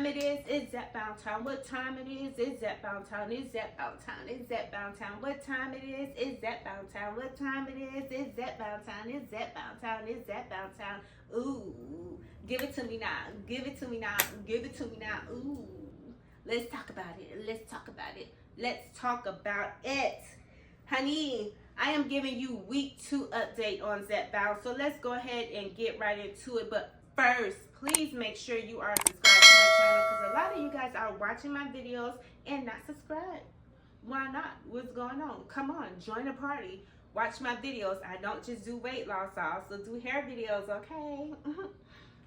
it is? It's Zepbound time. What time it is? It's Zepbound time. It's Zepbound time. It's Zepbound time. What time it is? It's Zepbound time. What time it is? It's Zepbound time. It's Zepbound time. It's Zepbound time. Ooh, give it to me now. Give it to me now. Give it to me now. Ooh, let's talk about it. Let's talk about it. Let's talk about it. Honey, I am giving you week 2 update on Zepbound. So let's go ahead and get right into it. But first, please make sure you are subscribed to my channel, because a lot of you guys are watching my videos and not subscribed. Why not? What's going on? Come on, join the party. Watch my videos. I don't just do weight loss, I also do hair videos, okay?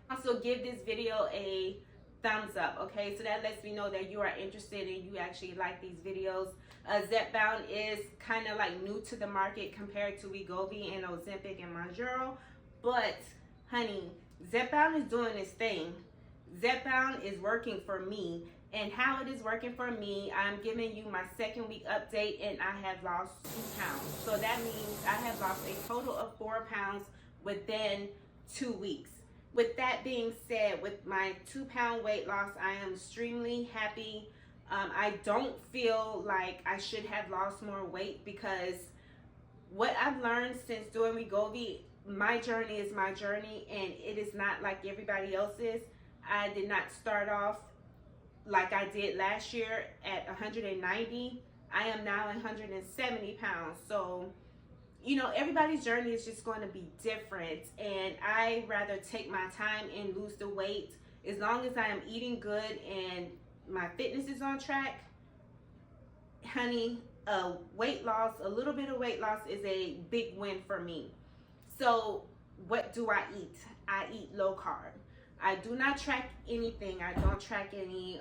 Also, give this video a thumbs up, okay? So that lets me know that you are interested and you actually like these videos. Zepbound is kind of like new to the market compared to Wegovy and Ozempic and Mounjaro, but honey, Zepbound is doing its thing. Zepbound is working for me, and how it is working for me, I'm giving you my 2nd week update, and I have lost 2 pounds. So that means I have lost a total of 4 pounds within 2 weeks. With that being said, with my 2-pound weight loss, I am extremely happy. I don't feel like I should have lost more weight, because what I've learned since doing Wegovy, my journey is my journey, and it is not like everybody else's. I did not start off like I did last year at 190. I am now 170 pounds. So, you know, everybody's journey is just going to be different, and I rather take my time and lose the weight. As long as I am eating good and my fitness is on track, honey, weight loss, a little bit of weight loss is a big win for me. So what do I eat? I eat low carb. I do not track anything. I don't track any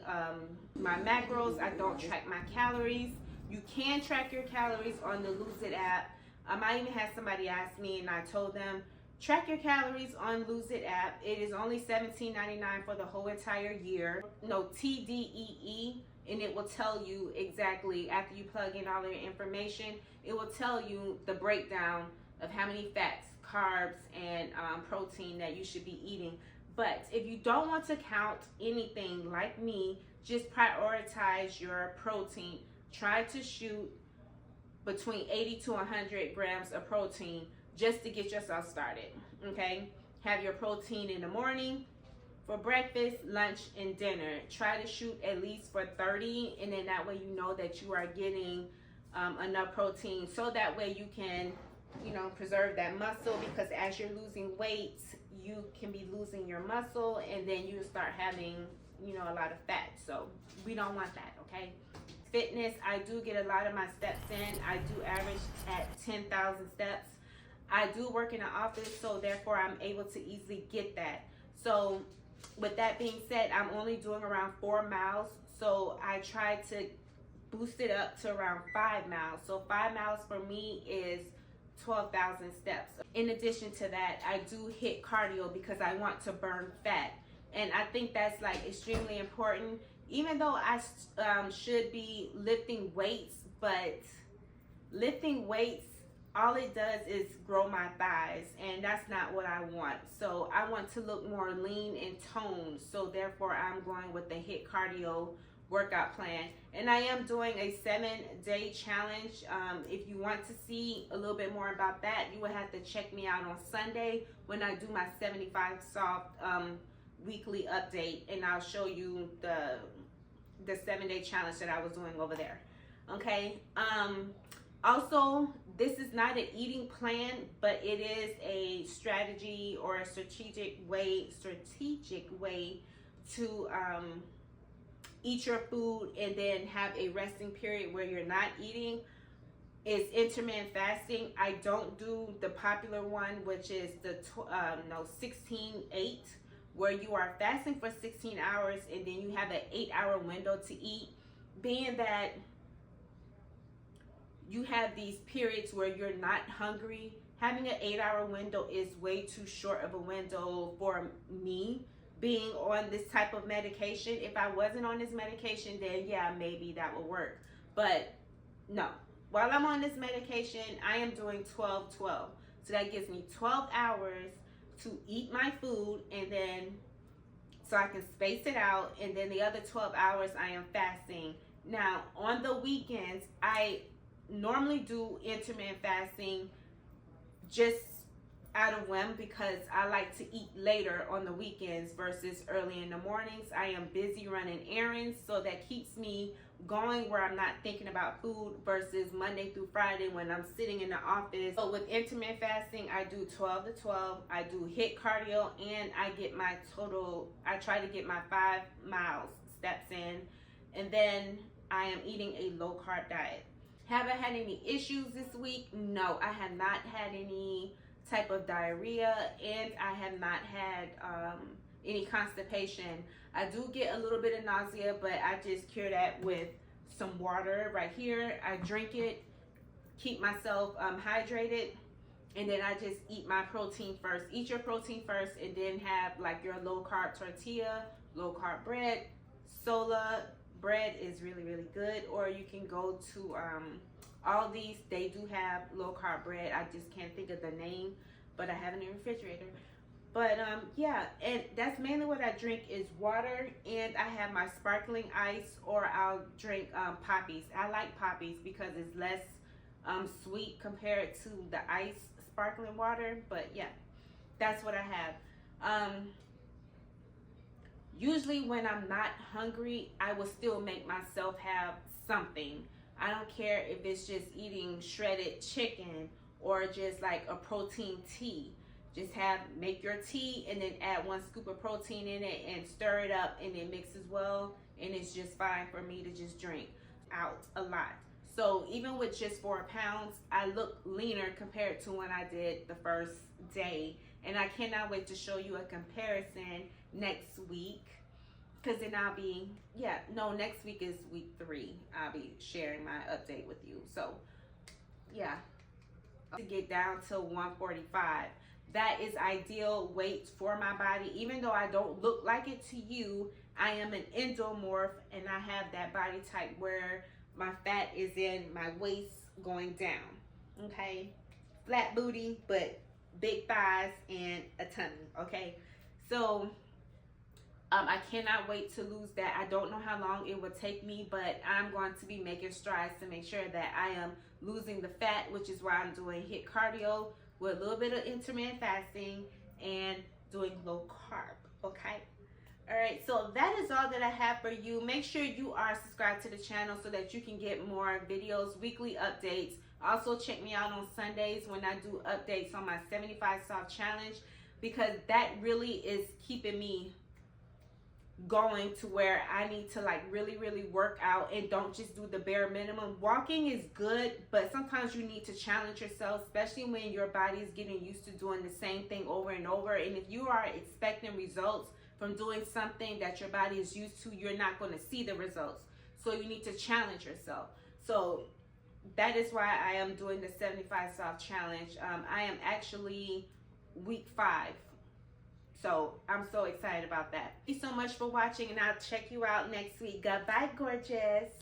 my macros. I don't track my calories. You can track your calories on the Lose It app. I even had somebody ask me, and I told them, track your calories on Lose It app. It is only $17.99 for the whole entire year. No, TDEE, and it will tell you exactly, after you plug in all your information, it will tell you the breakdown of how many fats, carbs, and protein that you should be eating. But if you don't want to count anything like me, just prioritize your protein. Try to shoot between 80 to 100 grams of protein just to get yourself started, okay? Have your protein in the morning for breakfast, lunch, and dinner. Try to shoot at least for 30, and then that way you know that you are getting enough protein, so that way you can, you know, preserve that muscle, because as you're losing weight, you can be losing your muscle, and then you start having, you know, a lot of fat. So we don't want that, okay? Fitness, I do get a lot of my steps in. I do average at 10,000 steps. I do work in an office, so therefore I'm able to easily get that. So with that being said, I'm only doing around 4 miles. So I try to boost it up to around 5 miles. So 5 miles for me is 12,000 steps. In addition to that, I do hit cardio because I want to burn fat. And I think that's like extremely important. Even though I should be lifting weights, but lifting weights, all it does is grow my thighs, and that's not what I want. So I want to look more lean and toned, so therefore I'm going with the HIIT cardio workout plan. And I am doing a 7-day challenge. If you want to see a little bit more about that, you will have to check me out on Sunday when I do my 75 soft weekly update, and I'll show you the 7-day challenge that I was doing over there. Okay. Also, this is not an eating plan, but it is a strategy or a strategic way to eat your food and then have a resting period where you're not eating. Is intermittent fasting. I don't do the popular one, which is the 16-8, where you are fasting for 16 hours and then you have an 8-hour window to eat. Being that you have these periods where you're not hungry, having an 8-hour window is way too short of a window for me, being on this type of medication. If I wasn't on this medication, then yeah, maybe that would work. But no, while I'm on this medication, I am doing 12-12. So that gives me 12 hours to eat my food and then so I can space it out, and then the other 12 hours I am fasting. Now, on the weekends, I normally do intermittent fasting just out of whim because I like to eat later on the weekends versus early in the mornings. I am busy running errands, so that keeps me going where I'm not thinking about food versus Monday through Friday when I'm sitting in the office. So with intermittent fasting, I do 12 to 12. I do HIIT cardio, and I try to get my 5 miles steps in, and then I am eating a low carb diet. Have I had any issues this week? No, I have not had any type of diarrhea, and I have not had any constipation. I do get a little bit of nausea, but I just cure that with some water right here. I drink it, keep myself hydrated, and then I just eat my protein first. Eat your protein first, and then have like your low carb tortilla, low carb bread. Sola bread is really, really good, or you can go to Aldi's. They do have low carb bread. I just can't think of the name, but I have it in the refrigerator. But yeah, and that's mainly what I drink is water, and I have my sparkling ice, or I'll drink poppies. I like poppies because it's less sweet compared to the ice sparkling water. But yeah, that's what I have. Usually when I'm not hungry, I will still make myself have something. I don't care if it's just eating shredded chicken or just like a protein tea. Just make your tea and then add 1 scoop of protein in it and stir it up, and it mixes well, and it's just fine for me to just drink out a lot. So even with just 4 pounds, I look leaner compared to when I did the first day. And I cannot wait to show you a comparison next week, because then I'll be, next week is week 3. I'll be sharing my update with you. So yeah, to get down to 145. That is ideal weight for my body. Even though I don't look like it to you, I am an endomorph, and I have that body type where my fat is in my waist going down. Okay, flat booty, but big thighs and a tummy. Okay, so I cannot wait to lose that. I don't know how long it will take me, but I'm going to be making strides to make sure that I am losing the fat, which is why I'm doing HIIT cardio with a little bit of intermittent fasting and doing low carb. Okay, all right, so that is all that I have for you. Make sure you are subscribed to the channel so that you can get more videos, weekly updates. Also check me out on Sundays when I do updates on my 75 soft challenge, because that really is keeping me going to where I need to like really, really work out and don't just do the bare minimum. Walking is good, but sometimes you need to challenge yourself, especially when your body is getting used to doing the same thing over and over. And if you are expecting results from doing something that your body is used to, you're not going to see the results. So you need to challenge yourself. So that is why I am doing the 75 soft challenge. I am actually week 5. So I'm so excited about that. Thank you so much for watching, and I'll check you out next week. Goodbye, gorgeous.